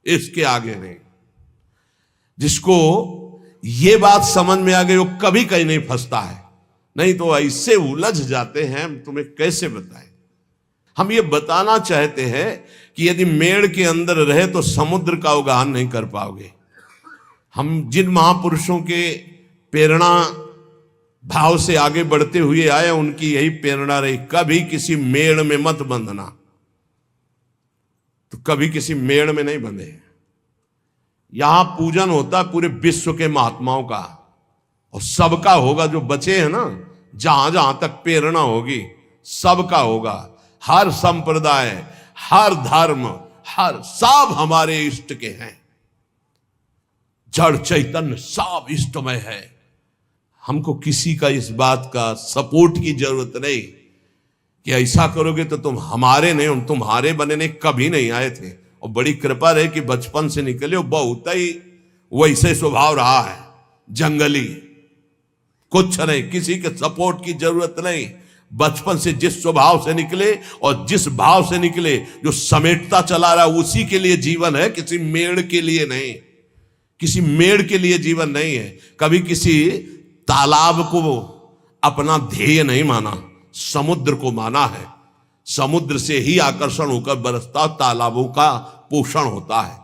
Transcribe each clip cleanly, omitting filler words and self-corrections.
इसके आगे नहीं। जिसको ये बात समझ में आ गई वो कभी कहीं नहीं फंसता है, नहीं तो ऐसे उलझ जाते हैं, हम तुम्हें कैसे बताएं। हम ये बताना चाहते हैं कि यदि मेड़ के अंदर रहे तो समुद्र का अवगाहन नहीं कर पाओगे। हम जिन महापुरुषों के प्रेरणा भाव से आगे बढ़ते हुए आए, उनकी यही प्रेरणा रही, कभी किसी मेड़ में मत बंधना। तो कभी किसी मेड़ में नहीं बंधे। यहां पूजन होता है पूरे विश्व के महात्माओं का, और सबका होगा। जो बचे हैं ना, जहां जहां तक प्रेरणा होगी सबका होगा। हर संप्रदाय, हर धर्म, हर सब हमारे इष्ट के हैं। जड़ चैतन्य सब इष्टमय है। हमको किसी का इस बात का सपोर्ट की जरूरत नहीं कि ऐसा करोगे तो तुम हमारे नहीं, हम तुम्हारे बनने कभी नहीं आए थे। और बड़ी कृपा रहे कि बचपन से निकले हो, बहुत ही वैसे स्वभाव रहा है, जंगली, कुछ नहीं, किसी के सपोर्ट की जरूरत नहीं। बचपन से जिस स्वभाव से निकले और जिस भाव से निकले, जो समेटता चला रहा उसी के लिए जीवन है, किसी मेड़ के लिए नहीं। किसी मेड़ के लिए जीवन नहीं है। कभी किसी तालाब को अपना ध्येय नहीं माना, समुद्र को माना है। समुद्र से ही आकर्षण होकर बरसता तालाबों का पोषण होता है।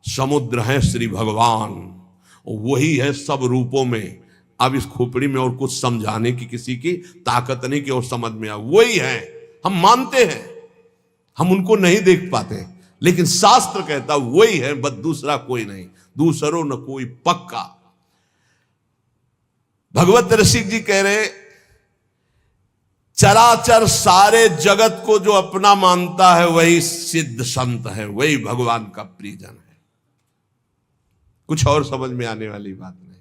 समुद्र है श्री भगवान, वही है सब रूपों में। अब इस खोपड़ी में और कुछ समझाने की किसी की ताकत नहीं कि और समझ में आ, वही है। हम मानते हैं, हम उनको नहीं देख पाते, लेकिन शास्त्र कहता वही है, बस दूसरा कोई नहीं। दूसरो न कोई पक्का। भगवत रसिक जी कह रहे, चराचर सारे जगत को जो अपना मानता है वही सिद्ध संत है, वही भगवान का प्रियजन है। कुछ और समझ में आने वाली बात नहीं।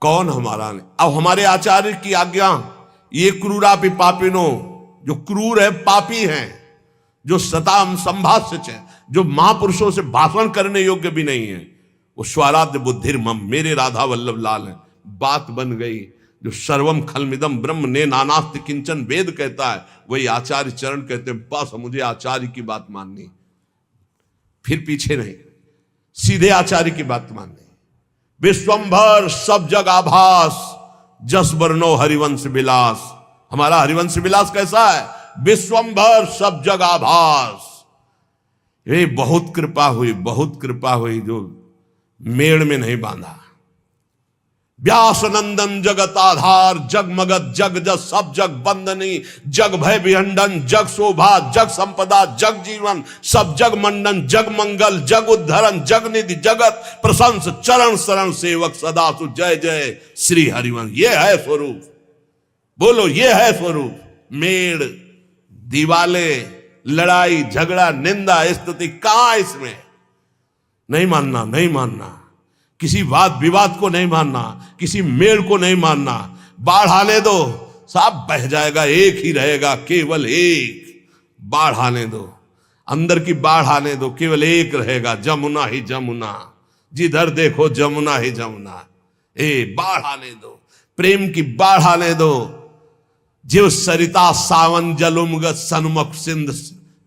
कौन हमारा नहीं। अब हमारे आचार्य की आज्ञा, ये क्रूरापि पापिनो, जो क्रूर है, पापी हैं, जो सताम संभाष्य है, जो महापुरुषों से भाषण करने योग्य भी नहीं है, वो स्वराध्य बुद्धिर मम, मेरे राधा वल्लभ लाल है। बात बन गई। जो सर्वम खलमिदम ब्रह्म ने नानास्ति किंचन वेद कहता है, वही आचार्य चरण कहते हैं, बस मुझे आचार्य की बात माननी, फिर पीछे नहीं, सीधे आचार्य की बात माननी। विश्वंभर सब जग आभास, जस वर्णो हरिवंश विलास। हमारा हरिवंश विलास कैसा है? विश्वंभर सब जग आभास। ये बहुत कृपा हुई, बहुत कृपा हुई जो मेड़ में नहीं बांधा। व्यास नंदन जगत आधार, जग मगत जग जस सब जग बंदनी, जग भय विहंडन, जग शोभा, जग संपदा, जग जीवन, सब जग मंडन, जग मंगल, जग उद्धरण, जग निधि, जगत प्रशंस, चरण शरण सेवक सदा सु जय जय श्री हरिवंश। ये है स्वरूप। बोलो, ये है स्वरूप। मेड़, दीवाले, लड़ाई झगड़ा, निंदा स्तुति कहां इसमें? नहीं मानना, नहीं मानना। किसी वाद विवाद को नहीं मानना, किसी मेड़ को नहीं मानना। बाढ़ आने दो, सब बह जाएगा, एक ही रहेगा, केवल एक। बाढ़ आने दो, अंदर की बाढ़ आने दो, केवल एक रहेगा, जमुना ही जमुना। जिधर देखो जमुना ही जमुना। बाढ़ आने दो, प्रेम की बाढ़ आने दो। जीव सरिता सावन जलुमगत सन्मुख सिंध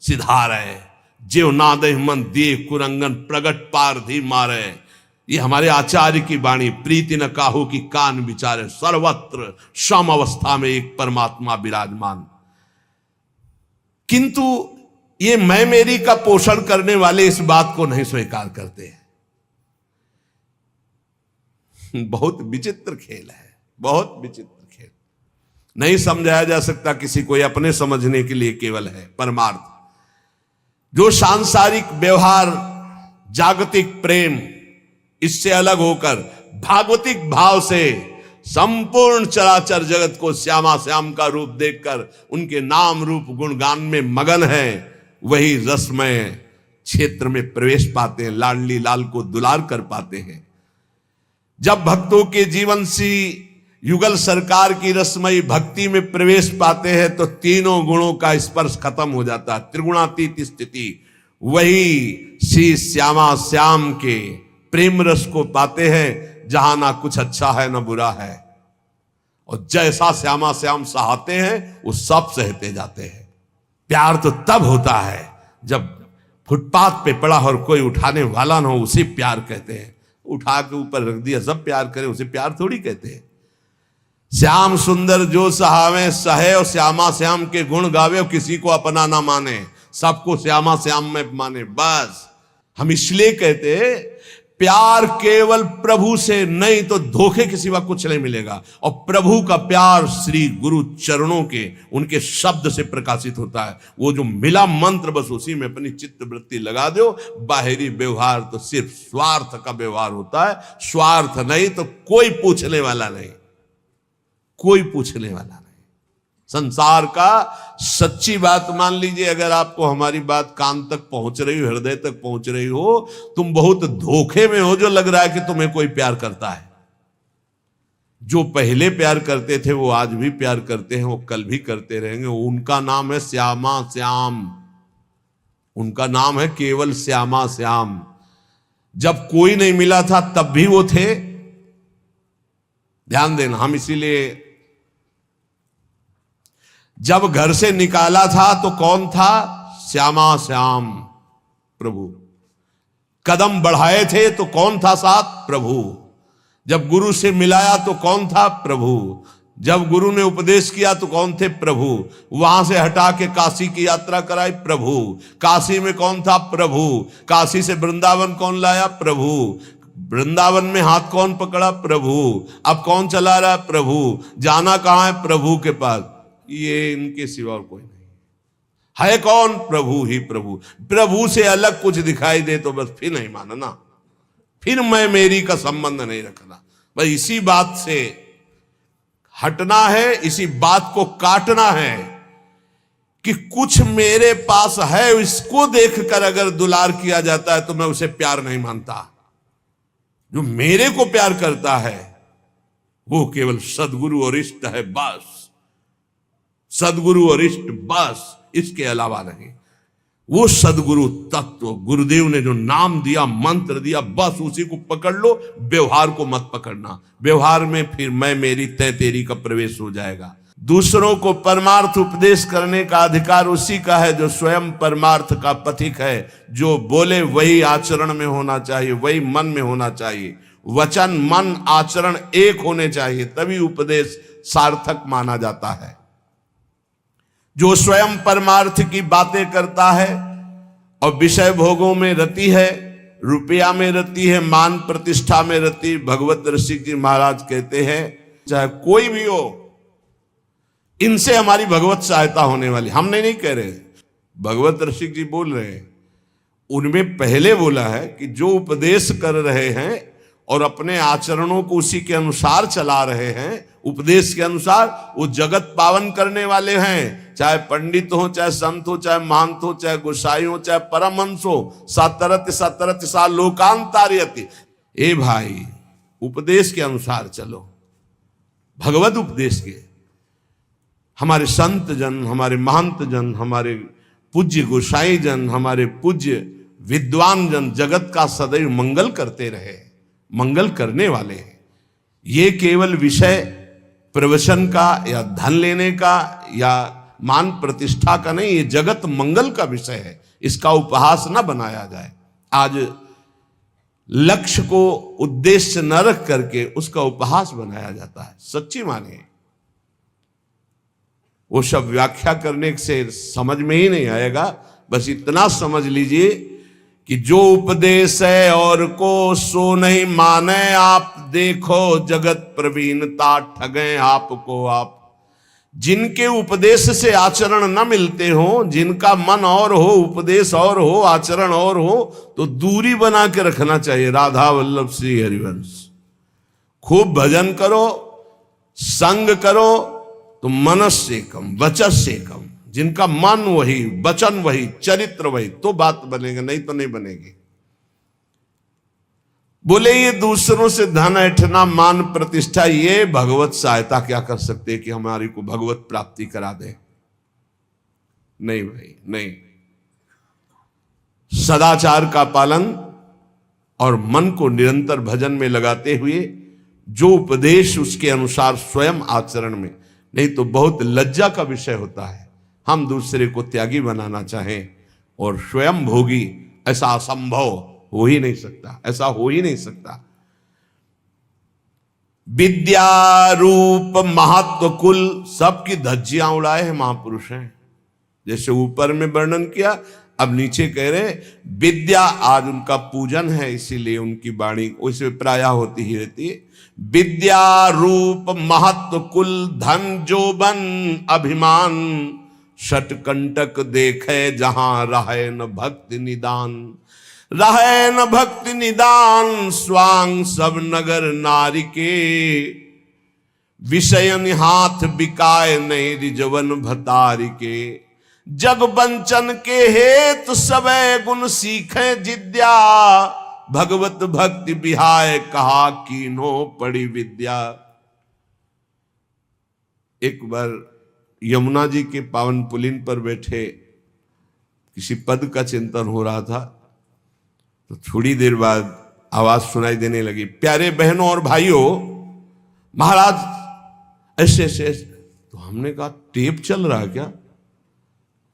सिधारे, जीव नादे मन दिए कुरंगन प्रगट पारधी मारे। ये हमारे आचार्य की वाणी। प्रीति न काहू की कान विचारे, सर्वत्र सम अवस्था में एक परमात्मा विराजमान। किंतु ये मैं मेरी का पोषण करने वाले इस बात को नहीं स्वीकार करते हैं। बहुत विचित्र खेल है, बहुत विचित्र खेल। नहीं समझाया जा सकता किसी को, अपने समझने के लिए केवल है परमार्थ। जो सांसारिक व्यवहार, जागतिक प्रेम, इससे अलग होकर भागवतिक भाव से संपूर्ण चराचर जगत को श्यामा श्याम का रूप देखकर उनके नाम रूप गुणगान में मगन है, वही रसमय क्षेत्र में प्रवेश पाते हैं, लाडली लाल को दुलार कर पाते हैं। जब भक्तों के जीवन से युगल सरकार की रसमयी भक्ति में प्रवेश पाते हैं तो तीनों गुणों का स्पर्श खत्म हो जाता है, त्रिगुणातीत स्थिति। वही श्री श्यामा श्याम के प्रेम रस को पाते हैं, जहां ना कुछ अच्छा है ना बुरा है। और जैसा श्यामा श्याम सहाते हैं वो सब सहते जाते हैं। प्यार तो तब होता है जब फुटपाथ पे पड़ा और कोई उठाने वाला ना हो, उसे प्यार कहते हैं। उठा के ऊपर रख दिया, सब प्यार करें, उसे प्यार थोड़ी कहते हैं। श्याम सुंदर जो सहावे सहे और श्यामा श्याम के गुण गावे और किसी को अपना ना माने, सबको श्यामा श्याम में माने। बस हम इसलिए कहते प्यार केवल प्रभु से, नहीं तो धोखे के सिवा कुछ नहीं मिलेगा। और प्रभु का प्यार श्री गुरु चरणों के उनके शब्द से प्रकाशित होता है। वो जो मिला मंत्र, बस उसी में अपनी चित्त वृत्ति लगा दो। बाहरी व्यवहार तो सिर्फ स्वार्थ का व्यवहार होता है, स्वार्थ नहीं तो कोई पूछने वाला नहीं, कोई पूछने वाला नहीं। संसार का सच्ची बात मान लीजिए, अगर आपको हमारी बात कान तक पहुंच रही हो, हृदय तक पहुंच रही हो, तुम बहुत धोखे में हो जो लग रहा है कि तुम्हें कोई प्यार करता है। जो पहले प्यार करते थे वो आज भी प्यार करते हैं, वो कल भी करते रहेंगे। उनका नाम है श्यामा श्याम, उनका नाम है केवल श्यामा श्याम। जब कोई नहीं मिला था तब भी वो थे। ध्यान देना, हम इसीलिए जब घर से निकाला था तो कौन था? श्यामा श्याम प्रभु। कदम बढ़ाए थे तो कौन था साथ? प्रभु। जब गुरु से मिलाया तो कौन था? प्रभु। जब गुरु ने उपदेश किया तो कौन थे? प्रभु। वहां से हटा के काशी की यात्रा कराई? प्रभु। काशी में कौन था? प्रभु। काशी से वृंदावन कौन लाया? प्रभु। वृंदावन में हाथ कौन पकड़ा? प्रभु। अब कौन चला रहा? प्रभु। जाना कहां है? प्रभु के पास। ये इनके सिवा और कोई नहीं है। कौन? प्रभु ही प्रभु। प्रभु से अलग कुछ दिखाई दे तो बस फिर नहीं मानना, फिर मैं मेरी का संबंध नहीं रखना। बस इसी बात से हटना है, इसी बात को काटना है कि कुछ मेरे पास है, इसको देखकर अगर दुलार किया जाता है तो मैं उसे प्यार नहीं मानता। जो मेरे को प्यार करता है वो केवल सदगुरु और इष्ट है, बस। सदगुरु और इष्ट, बस, इसके अलावा नहीं। वो सदगुरु तत्व, गुरुदेव ने जो नाम दिया, मंत्र दिया, बस उसी को पकड़ लो। व्यवहार को मत पकड़ना। व्यवहार में फिर मैं मेरी तय तेरी का प्रवेश हो जाएगा। दूसरों को परमार्थ उपदेश करने का अधिकार उसी का है जो स्वयं परमार्थ का पथिक है। जो बोले वही आचरण में होना चाहिए, वही मन में होना चाहिए। वचन, मन, आचरण एक होने चाहिए, तभी उपदेश सार्थक माना जाता है। जो स्वयं परमार्थ की बातें करता है और विषय भोगों में रति है, रुपया में रति है, मान प्रतिष्ठा में रति, भगवत ऋषि जी महाराज कहते हैं चाहे कोई भी हो, इनसे हमारी भगवत सहायता होने वाली। हमने नहीं कह रहे, भगवत ऋषि जी बोल रहे हैं। उनमें पहले बोला है कि जो उपदेश कर रहे हैं और अपने आचरणों को उसी के अनुसार चला रहे हैं, उपदेश के अनुसार, वो जगत पावन करने वाले हैं। चाहे पंडित हो, चाहे संत हो, चाहे महंत हो, चाहे गोसाई हो, चाहे परमहंस हो। सतरत सतरत सा लोकांतार्यति। ए भाई, उपदेश के अनुसार चलो, भगवत उपदेश के। हमारे संत जन, हमारे महंत जन, हमारे पूज्य गोसाई जन, हमारे पूज्य विद्वान जन जगत का सदैव मंगल करते रहे, मंगल करने वाले हैं। ये केवल विषय प्रवचन का या धन लेने का या मान प्रतिष्ठा का नहीं, ये जगत मंगल का विषय है। इसका उपहास न बनाया जाए। आज लक्ष्य को उद्देश्य न रख करके उसका उपहास बनाया जाता है। सच्ची माने वो सब व्याख्या करने से समझ में ही नहीं आएगा। बस इतना समझ लीजिए कि जो उपदेश है और को सो नहीं माने आप, देखो जगत प्रवीणता ठगे आपको आप। जिनके उपदेश से आचरण न मिलते हो, जिनका मन और हो, उपदेश और हो, आचरण और हो, तो दूरी बना के रखना चाहिए। राधा वल्लभ श्री हरिवंश। खूब भजन करो, संग करो, तो मनस्य कम वचस्य कम। जिनका मन वही, वचन वही, चरित्र वही, तो बात बनेगा, नहीं तो नहीं बनेगी। बोले ये दूसरों से धन ऐठना, मान प्रतिष्ठा, ये भगवत सहायता क्या कर सकते हैं कि हमारी को भगवत प्राप्ति करा दे? नहीं भाई, नहीं। सदाचार का पालन और मन को निरंतर भजन में लगाते हुए जो उपदेश उसके अनुसार स्वयं आचरण में, नहीं तो बहुत लज्जा का विषय होता है। हम दूसरे को त्यागी बनाना चाहें और स्वयं भोगी ऐसा असंभव हो ही नहीं सकता, ऐसा हो ही नहीं सकता। विद्या रूप महत्व कुल सबकी धज्जियां उड़ाए हैं महापुरुष हैं। जैसे ऊपर में वर्णन किया, अब नीचे कह रहे विद्या, आज उनका पूजन है इसीलिए उनकी वाणी वैसे प्राय होती ही रहती है। विद्या रूप महत्व कुल धन जोबन अभिमान, षटकंटक देखे जहां रहे न भक्ति निदान। रहे न भक्ति निदान स्वांग सब नगर नारी के, विषयन हाथ बिकाए नहीं रिजवन भतारी के। जग बंचन के हेतु सबे गुण सीखे जिद्या, भगवत भक्ति बिहाय कहा कीनो पड़ी विद्या। एक बार यमुना जी के पावन पुलिन पर बैठे किसी पद का चिंतन हो रहा था, तो थोड़ी देर बाद आवाज सुनाई देने लगी, प्यारे बहनों और भाइयों, महाराज ऐसे ऐसे। तो हमने कहा टेप चल रहा है क्या?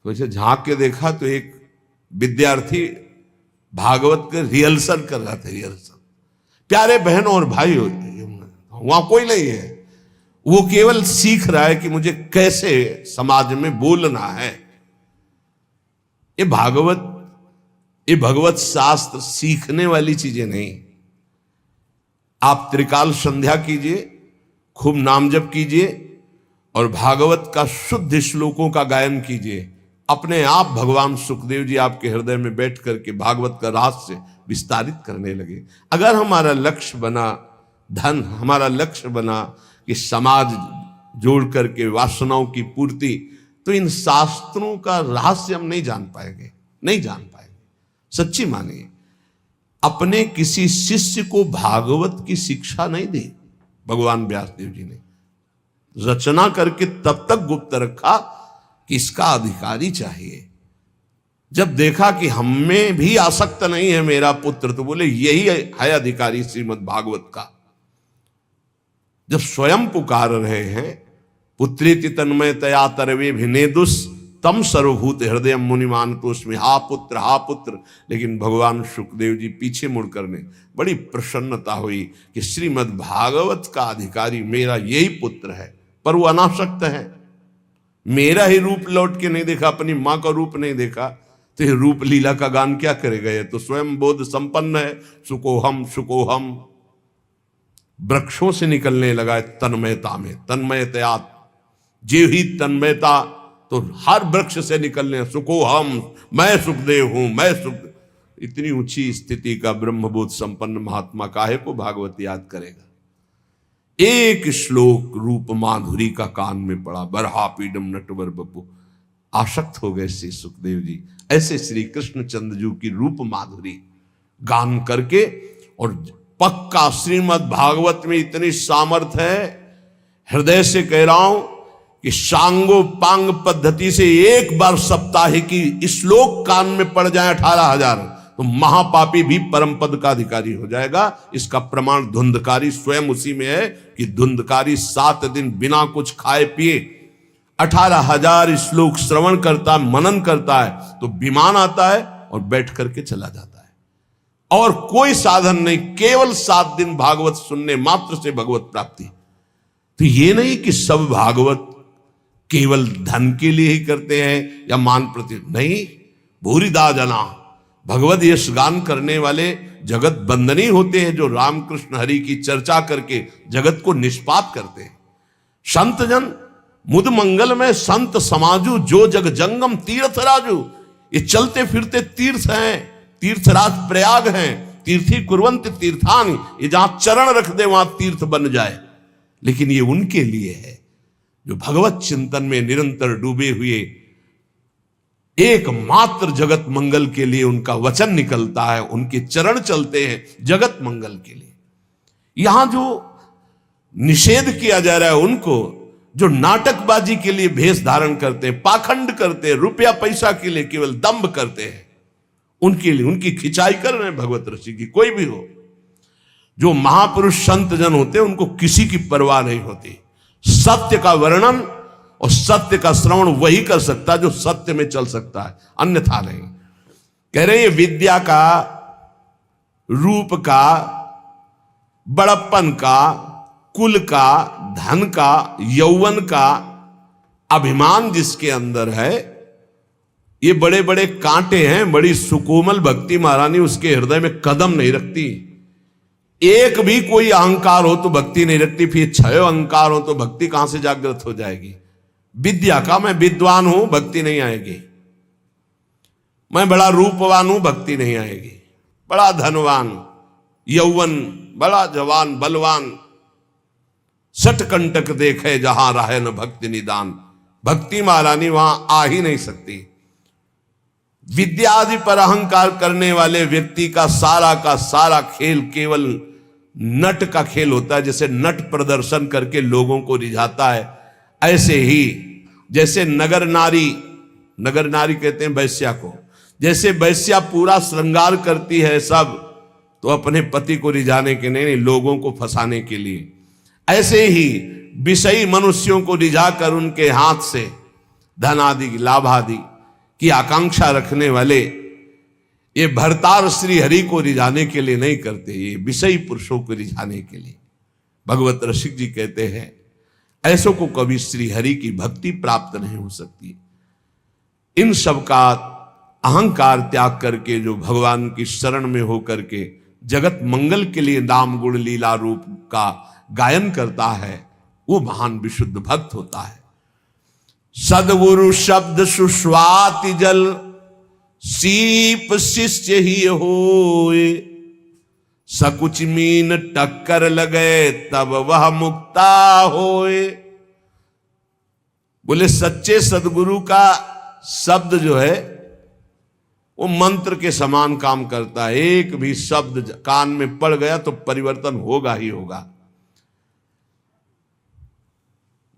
तो ऐसे झांक के देखा तो एक विद्यार्थी भागवत के रिहर्सल कर रहा था, रिहर्सल। प्यारे बहनों और भाइयों, वहां कोई नहीं है, वो केवल सीख रहा है कि मुझे कैसे समाज में बोलना है। ये भगवत शास्त्र सीखने वाली चीजें नहीं। आप त्रिकाल संध्या कीजिए, खूब नाम जप कीजिए और भागवत का शुद्ध श्लोकों का गायन कीजिए। अपने आप भगवान सुखदेव जी आपके हृदय में बैठ करके भागवत का रहस्य विस्तारित करने लगे। अगर हमारा लक्ष्य बना धन, हमारा लक्ष्य बना कि समाज जोड़ करके वासनाओं की पूर्ति, तो इन शास्त्रों का रहस्य हम नहीं जान पाएंगे, नहीं जान पाएंगे। सच्ची मानिए, अपने किसी शिष्य को भागवत की शिक्षा नहीं दी भगवान व्यासदेव जी ने, रचना करके तब तक गुप्त रखा कि इसका अधिकारी चाहिए। जब देखा कि हमें भी आसक्त नहीं है मेरा पुत्र, तो बोले यही है अधिकारी श्रीमद् भागवत का। जब स्वयं पुकार रहे हैं, पुत्रेति तन्मयतया तरवे भिनेदुस तम सर्वभूत हृदय मुनिमान तो उसमें हा पुत्र, लेकिन भगवान सुखदेव जी पीछे मुड़कर ने बड़ी प्रसन्नता हुई कि श्रीमद् भागवत का अधिकारी मेरा यही पुत्र है। पर वो अनासक्त है, मेरा ही रूप लौट के नहीं देखा, अपनी मां का रूप नहीं देखा, तो ये रूप लीला का गान क्या करेगा? ये तो स्वयं बोध संपन्न है। सुकोहम वृक्षों से निकलने लगा तन्मयता में, तन्मयतया जीव ही तन्मयता, तो हर वृक्ष से निकलने सुकोहम, मैं सुखदेव हूं, मैं सुख। इतनी ऊंची स्थिति का ब्रह्मबोध संपन्न महात्मा काहे को भागवत याद करेगा? एक श्लोक रूप माधुरी का कान में पड़ा, बरहा पीडम नटवर बपू, आसक्त हो गए श्री सुखदेव जी। ऐसे श्री कृष्ण चंद्र की रूप माधुरी गान करके, और पक्का श्रीमद् भागवत में इतनी सामर्थ्य है, हृदय से कह रहा हूं कि सांगो पांग पद्धति से एक बार सप्ताह की श्लोक कान में पड़ जाए 18,000, तो महापापी भी परम पद का अधिकारी हो जाएगा। इसका प्रमाण धुंधकारी स्वयं उसी में है कि धुंधकारी 7 दिन बिना कुछ खाए पिए 18,000 श्लोक श्रवण करता, मनन करता है, तो विमान आता है और बैठ करके चला जाता है, और कोई साधन नहीं, केवल 7 दिन भागवत सुनने मात्र से भगवत प्राप्ति। तो ये नहीं कि सब भागवत केवल धन के लिए ही करते हैं या मान प्रति, नहीं। भूरिदा जना भगवत यश गान करने वाले जगत बंदनी होते हैं, जो रामकृष्ण हरि की चर्चा करके जगत को निष्पात करते हैं। संत जन मुद मंगल में संत समाजू, जो जग जंगम तीर्थ राजू। ये चलते फिरते तीर्थ हैं, तीर्थराज प्रयाग हैं, तीर्थी कुर्वंत तीर्थान, ये जहां चरण रख दे वहां तीर्थ बन जाए। लेकिन ये उनके लिए है जो भगवत चिंतन में निरंतर डूबे हुए, एकमात्र जगत मंगल के लिए उनका वचन निकलता है, उनके चरण चलते हैं जगत मंगल के लिए। यहां जो निषेध किया जा रहा है उनको, जो नाटकबाजी के लिए भेष धारण करते हैं, पाखंड करते हैं, रुपया पैसा के लिए केवल दंभ करते हैं, उनके लिए उनकी खिंचाई कर रहे हैं भगवत ऋषि की। कोई भी हो, जो महापुरुष संत जन होते हैं उनको किसी की परवाह नहीं होती। सत्य का वर्णन और सत्य का श्रवण वही कर सकता है जो सत्य में चल सकता है, अन्यथा नहीं। कह रहे ये विद्या का, रूप का, बड़प्पन का, कुल का, धन का, यौवन का अभिमान जिसके अंदर है, ये बड़े बड़े कांटे हैं। बड़ी सुकोमल भक्ति महारानी उसके हृदय में कदम नहीं रखती। एक भी कोई अहंकार हो तो भक्ति नहीं रखती, फिर 6 अहंकार हो तो भक्ति कहां से जागृत हो जाएगी। विद्या का, मैं विद्वान हूं, भक्ति नहीं आएगी। मैं बड़ा रूपवान हूं, भक्ति नहीं आएगी। बड़ा धनवान, यौवन, बड़ा जवान, बलवान, सटकंटक देखे जहां रहे न भक्ति निदान, भक्ति महारानी वहां आ ही नहीं सकती। विद्या आदि पर अहंकार करने वाले व्यक्ति का सारा खेल केवल नट का खेल होता है। जैसे नट प्रदर्शन करके लोगों को रिझाता है, ऐसे ही जैसे नगर नारी कहते हैं वैश्या को, जैसे वैश्या पूरा श्रृंगार करती है सब, तो अपने पति को रिझाने के नहीं, लोगों को फंसाने के लिए, ऐसे ही विषयी मनुष्यों को रिझाकर उनके हाथ से धन आदि, लाभ आदि की आकांक्षा रखने वाले ये भरतार श्री हरि को रिझाने के लिए नहीं करते, ये विषयी पुरुषों को रिझाने के लिए। भगवत रसिक जी कहते हैं ऐसों को कभी श्री हरि की भक्ति प्राप्त नहीं हो सकती। इन सब का अहंकार त्याग करके जो भगवान की शरण में होकर के जगत मंगल के लिए नाम गुण लीला रूप का गायन करता है, वो महान विशुद्ध भक्त होता है। सदगुरु शब्द सुस्वाति जल, सीप शिष्य ही होए, सकुच मीन टक्कर लगे तब वह मुक्ता होए। बोले सच्चे सदगुरु का शब्द जो है वो मंत्र के समान काम करता है। एक भी शब्द कान में पड़ गया तो परिवर्तन होगा ही होगा।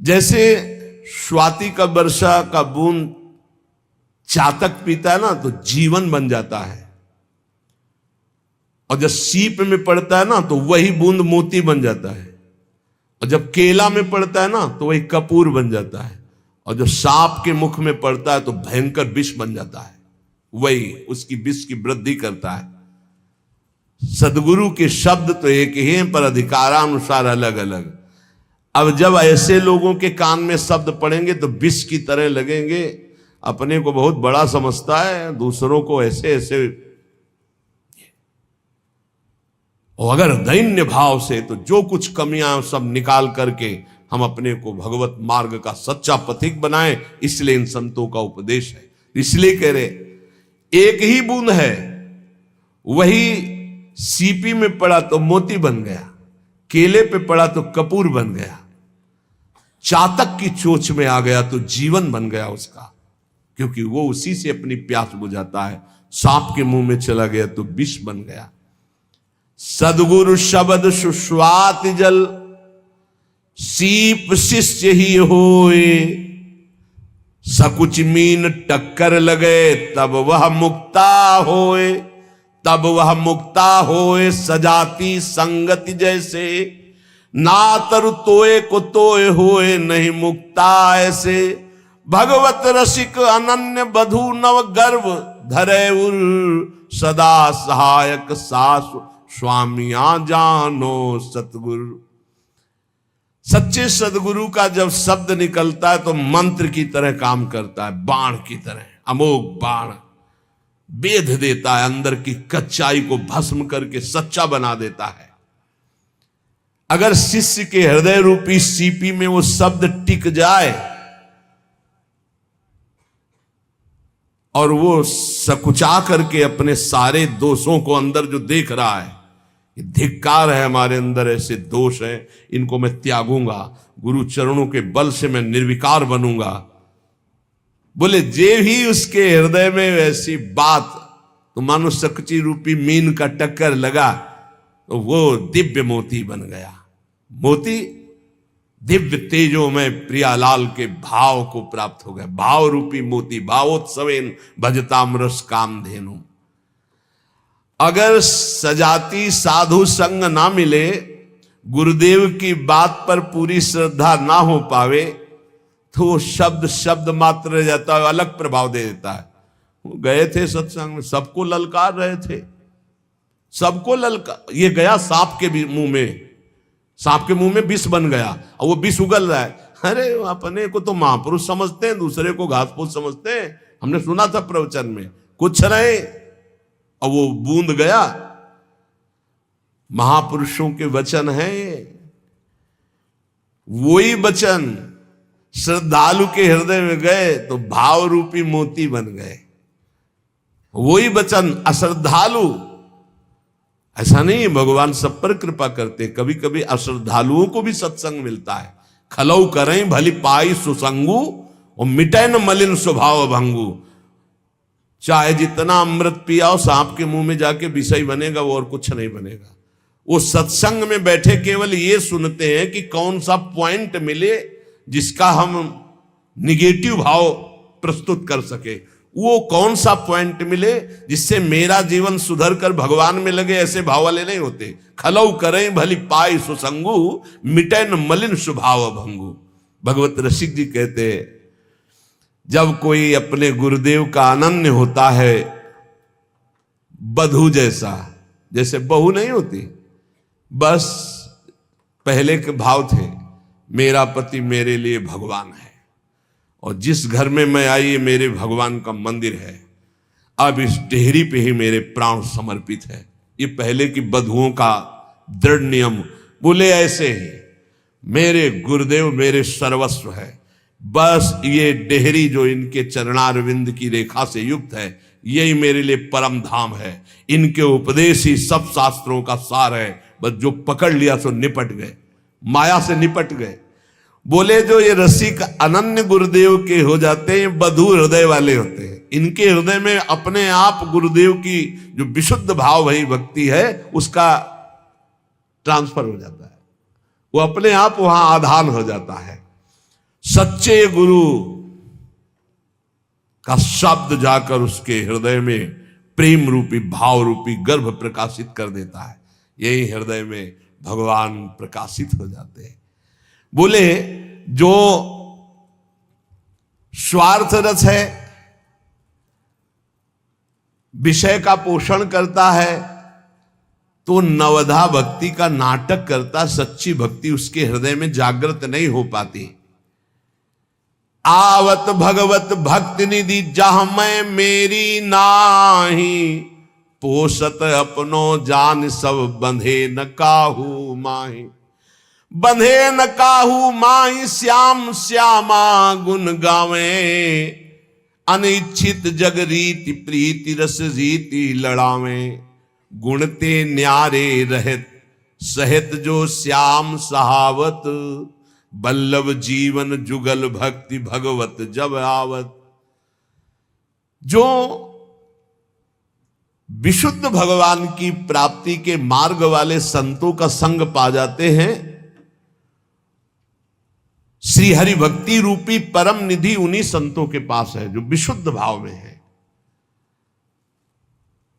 जैसे स्वाति का वर्षा का बूंद चातक पीता है ना तो जीवन बन जाता है, और जब सीप में पड़ता है ना तो वही बूंद मोती बन जाता है, और जब केला में पड़ता है ना तो वही कपूर बन जाता है, और जब सांप के मुख में पड़ता है तो भयंकर विष बन जाता है, वही उसकी विष की वृद्धि करता है। सदगुरु के शब्द तो एक ही हैं पर अधिकारानुसार अलग अलग। अब जब ऐसे लोगों के कान में शब्द पड़ेंगे तो विष की तरह लगेंगे। अपने को बहुत बड़ा समझता है, दूसरों को ऐसे ऐसे। और अगर दैन्य भाव से तो जो कुछ कमियां सब निकाल करके हम अपने को भगवत मार्ग का सच्चा पथिक बनाएं, इसलिए इन संतों का उपदेश है। इसलिए कह रहे एक ही बूंद है, वही सीपी में पड़ा तो मोती बन गया, केले पे पड़ा तो कपूर बन गया, चातक की चोंच में आ गया तो जीवन बन गया उसका, क्योंकि वो उसी से अपनी प्यास बुझाता है। सांप के मुंह में चला गया तो विष बन गया। सदगुरु शब्द सुस्वाति जल, सीप शिष्य ही होए, सकुच मीन टक्कर लगे तब वह मुक्ता होए, तब वह मुक्ता होए। सजाती संगति जैसे, ना तरु तोए को तोए होए नहीं मुक्ता ऐसे। भगवत रसिक अनन्य बधु नव गर्भ धरे उर, सदा सहायक सास स्वामिया जानो सतगुरु। सच्चे सदगुरु का जब शब्द निकलता है तो मंत्र की तरह काम करता है, बाण की तरह, अमोघ बाण बेध देता है, अंदर की कच्चाई को भस्म करके सच्चा बना देता है। अगर शिष्य के हृदय रूपी सीपी में वो शब्द टिक जाए और वो सकुचा करके अपने सारे दोषों को अंदर जो देख रहा है, धिक्कार है हमारे अंदर ऐसे दोष हैं, इनको मैं त्यागूंगा, गुरु चरणों के बल से मैं निर्विकार बनूंगा। बोले जे ही उसके हृदय में ऐसी बात, तो मानो सकची रूपी मीन का टक्कर लगा तो वो दिव्य मोती बन गया। मोती दिव्य तेजों में प्रियालाल के भाव को प्राप्त हो गया। भाव रूपी मोती, भावोत्सवेन भजताम रस कामधेनु। अगर सजाती साधु संग ना मिले, गुरुदेव की बात पर पूरी श्रद्धा ना हो पावे, तो वो शब्द शब्द मात्र रह जाता है, अलग प्रभाव दे देता है। गए थे सत्संग में, सबको ललकार रहे थे, सबको ललकार। ये गया सांप के मुंह में, सांप के मुंह में विष बन गया और वो विष उगल रहा है। अरे अपने को तो महापुरुष समझते हैं, दूसरे को घास फूस समझते हैं। हमने सुना था प्रवचन में, कुछ नहीं, और वो बूंद गया। महापुरुषों के वचन हैं, वही वचन श्रद्धालु के हृदय में गए तो भाव रूपी मोती बन गए। वही वचन अश्रद्धालु, ऐसा नहीं, भगवान सब पर कृपा करते, कभी कभी अश्रद्धालुओं को भी सत्संग मिलता है। खलऊ करें भली पाई सुसंगु और मिटे न मलिन स्वभाव भंगु। चाहे जितना अमृत पियाओ, सांप के मुंह में जाके विषय बनेगा, वो और कुछ नहीं बनेगा। वो सत्संग में बैठे केवल ये सुनते हैं कि कौन सा पॉइंट मिले जिसका हम निगेटिव भाव प्रस्तुत कर सके, वो कौन सा पॉइंट मिले जिससे मेरा जीवन सुधर कर भगवान में लगे, ऐसे भाव वाले नहीं होते। खलऊ करें भली पाई सुसंगु मिटे न मलिन स्वभाव भंगु। भगवत रसिक जी कहते हैं, जब कोई अपने गुरुदेव का अनन्य होता है, बधू जैसा, जैसे बहू नहीं होती, बस पहले के भाव थे, मेरा पति मेरे लिए भगवान है और जिस घर में मैं आई ये मेरे भगवान का मंदिर है, अब इस डेहरी पे ही मेरे प्राण समर्पित है। ये पहले की बधुओं का दृढ़ नियम। बोले ऐसे ही मेरे गुरुदेव मेरे सर्वस्व है, बस ये डेहरी जो इनके चरणारविंद की रेखा से युक्त है, यही मेरे लिए परम धाम है। इनके उपदेश ही सब शास्त्रों का सार है, बस जो पकड़ लिया तो निपट गए, माया से निपट गए। बोले जो ये रसिक अनन्य गुरुदेव के हो जाते हैं, बधू हृदय वाले होते हैं। इनके हृदय में अपने आप गुरुदेव की जो विशुद्ध भाव भरी भक्ति है उसका ट्रांसफर हो जाता है, वो अपने आप वहां आधान हो जाता है। सच्चे गुरु का शब्द जाकर उसके हृदय में प्रेम रूपी भाव रूपी गर्भ प्रकाशित कर देता है, यही हृदय में भगवान प्रकाशित हो जाते हैं। बोले जो स्वार्थ रस है, विषय का पोषण करता है, तो नवधा भक्ति का नाटक करता, सच्ची भक्ति उसके हृदय में जागृत नहीं हो पाती। आवत भगवत भक्ति निधि जहां मैं मेरी नाही, पोषत अपनो जान सब बंधे न काहू माही। बंधे न काहू माही श्याम श्यामा गुण गावे, अनिच्छित जग रीति प्रीति रस रीति लड़ावे। गुणते न्यारे रहत सहित जो श्याम सहावत, बल्लभ जीवन जुगल भक्ति भगवत जब आवत। जो विशुद्ध भगवान की प्राप्ति के मार्ग वाले संतों का संग पा जाते हैं, श्री हरि भक्ति रूपी परम निधि उन्हीं संतों के पास है जो विशुद्ध भाव में है।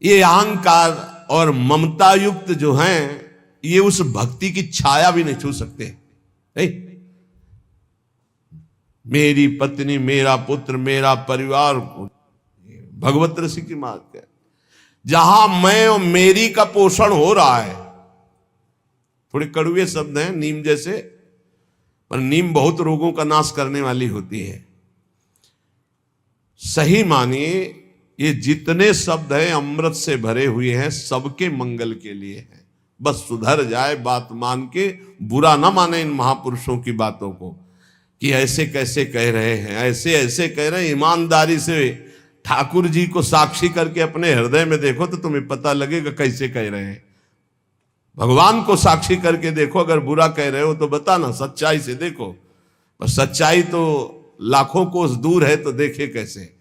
ये अहंकार और ममता युक्त जो हैं, ये उस भक्ति की छाया भी नहीं छू सकते। नहीं? मेरी पत्नी, मेरा पुत्र, मेरा परिवार, भगवत रसिक की मार्ग है। जहां मैं और मेरी का पोषण हो रहा है, थोड़े कड़वे शब्द हैं नीम जैसे, पर नीम बहुत रोगों का नाश करने वाली होती है। सही मानिए ये जितने शब्द हैं अमृत से भरे हुए हैं, सबके मंगल के लिए हैं। बस सुधर जाए, बात मान के बुरा ना माने इन महापुरुषों की बातों को कि ऐसे कैसे कह रहे हैं, ऐसे ऐसे कह रहे हैं। ईमानदारी से ठाकुर जी को साक्षी करके अपने हृदय में देखो तो तुम्हें पता लगेगा कैसे कह रहे हैं। भगवान को साक्षी करके देखो, अगर बुरा कह रहे हो तो बताना, सच्चाई से देखो। पर सच्चाई तो लाखों कोस दूर है, तो देखे कैसे।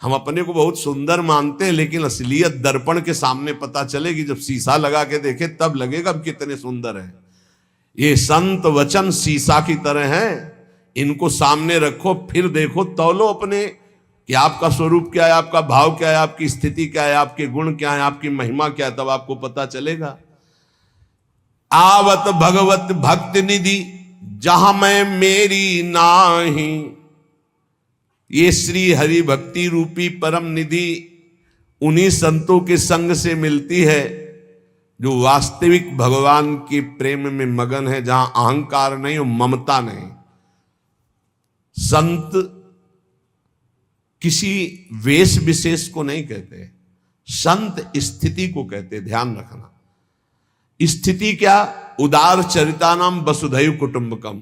हम अपने को बहुत सुंदर मानते हैं, लेकिन असलियत दर्पण के सामने पता चलेगी। जब शीशा लगा के देखे तब लगेगा अब कितने सुंदर है। ये संत वचन शीशा की तरह हैं, इनको सामने रखो, फिर देखो, तौलो अपने कि आपका स्वरूप क्या है, आपका भाव क्या है, आपकी स्थिति क्या है, आपके गुण क्या है, आपकी महिमा क्या है, तब आपको पता चलेगा। आवत भगवत भक्ति निधि जहां मैं मेरी नाही, ये श्री हरि भक्ति रूपी परम निधि उन्हीं संतों के संग से मिलती है जो वास्तविक भगवान के प्रेम में मगन है, जहां अहंकार नहीं और ममता नहीं। संत किसी वेश विशेष को नहीं कहते, संत स्थिति को कहते। ध्यान रखना, स्थिति क्या? उदार चरितानाम वसुधैव कुटुंबकम।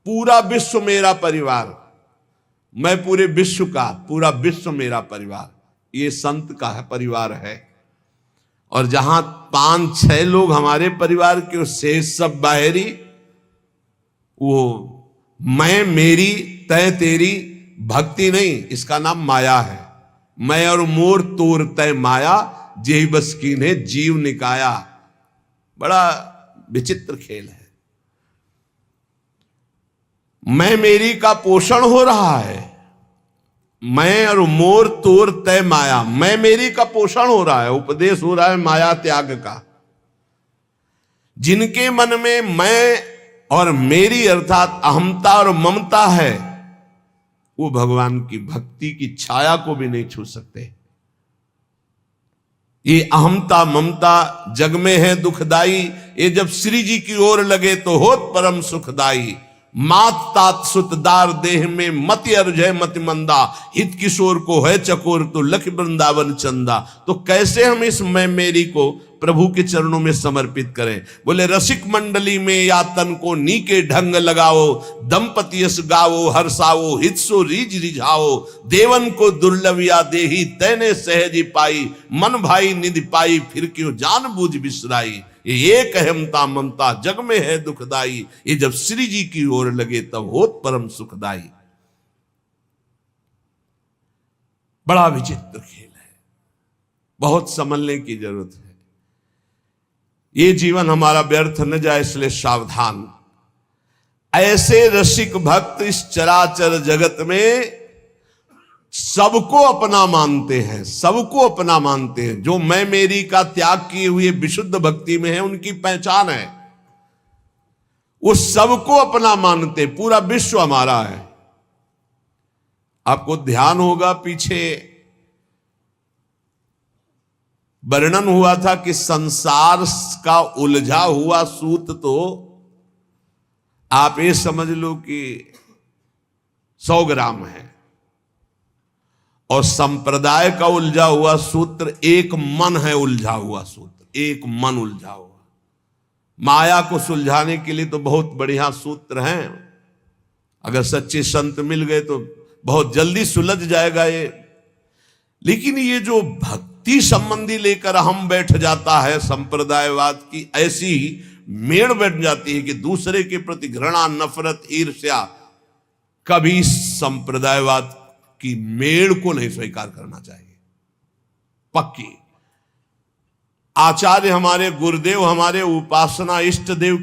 पूरा विश्व मेरा परिवार, मैं पूरे विश्व का, पूरा विश्व मेरा परिवार, ये संत का है, परिवार है। और जहां 5-6 लोग हमारे परिवार के, शेष सब बाहरी, वो मैं मेरी तय तेरी भक्ति नहीं, इसका नाम माया है। मैं और मोर तोर तय माया, जेहि बस कीन्हे जीव निकाया। बड़ा विचित्र खेल है। मैं मेरी का पोषण हो रहा है, मैं और मोर तोर तय माया, मैं मेरी का पोषण हो रहा है, उपदेश हो रहा है माया त्याग का। जिनके मन में मैं और मेरी अर्थात अहमता और ममता है, वो भगवान की भक्ति की छाया को भी नहीं छू सकते। ये अहमता ममता जग में है दुखदाई, ये जब श्री जी की ओर लगे तो होत परम सुखदाई। मात तात सुतदार देह में मति अर्जय मति मंदा, हित किशोर को है चकोर तो लख वृंदावन चंदा। तो कैसे हम इस मैं मेरी को प्रभु के चरणों में समर्पित करें? बोले रसिक मंडली में या तन को नी के ढंग लगाओ, दंपति यस गाओ हर्षाओ हित सो रीज रिझाओ। देवन को दुर्लभ या देही तैने सहजी पाई, मन भाई निधि पाई फिर क्यों जान बूझ बिसराई। ये एक अहमता ममता जग में है दुखदाई, ये जब श्री जी की ओर लगे तब होत परम सुखदाई। बड़ा विचित्र खेल है, बहुत समझने की जरूरत है। ये जीवन हमारा व्यर्थ न जाए, इसलिए सावधान। ऐसे रसिक भक्त इस चराचर जगत में सबको अपना मानते हैं, सबको अपना मानते हैं। जो मैं मेरी का त्याग किए हुए विशुद्ध भक्ति में है, उनकी पहचान है, वो सबको अपना मानते। पूरा विश्व हमारा है। आपको ध्यान होगा, पीछे वर्णन हुआ था कि संसार का उलझा हुआ सूत तो आप ये समझ लो कि 100 ग्राम है, और संप्रदाय का उलझा हुआ सूत्र एक मन है। उलझा हुआ सूत्र एक मन उलझा हुआ। माया को सुलझाने के लिए तो बहुत बढ़िया सूत्र हैं, अगर सच्चे संत मिल गए तो बहुत जल्दी सुलझ जाएगा ये। लेकिन ये जो भक्ति संबंधी लेकर हम बैठ जाता है संप्रदायवाद की, ऐसी मेड़ बैठ जाती है कि दूसरे के प्रति घृणा, नफरत, ईर्ष्या, कभी संप्रदायवाद की मेड़ को नहीं स्वीकार करना चाहिए। पक्की आचार्य हमारे गुरुदेव, हमारे उपासना इष्ट देव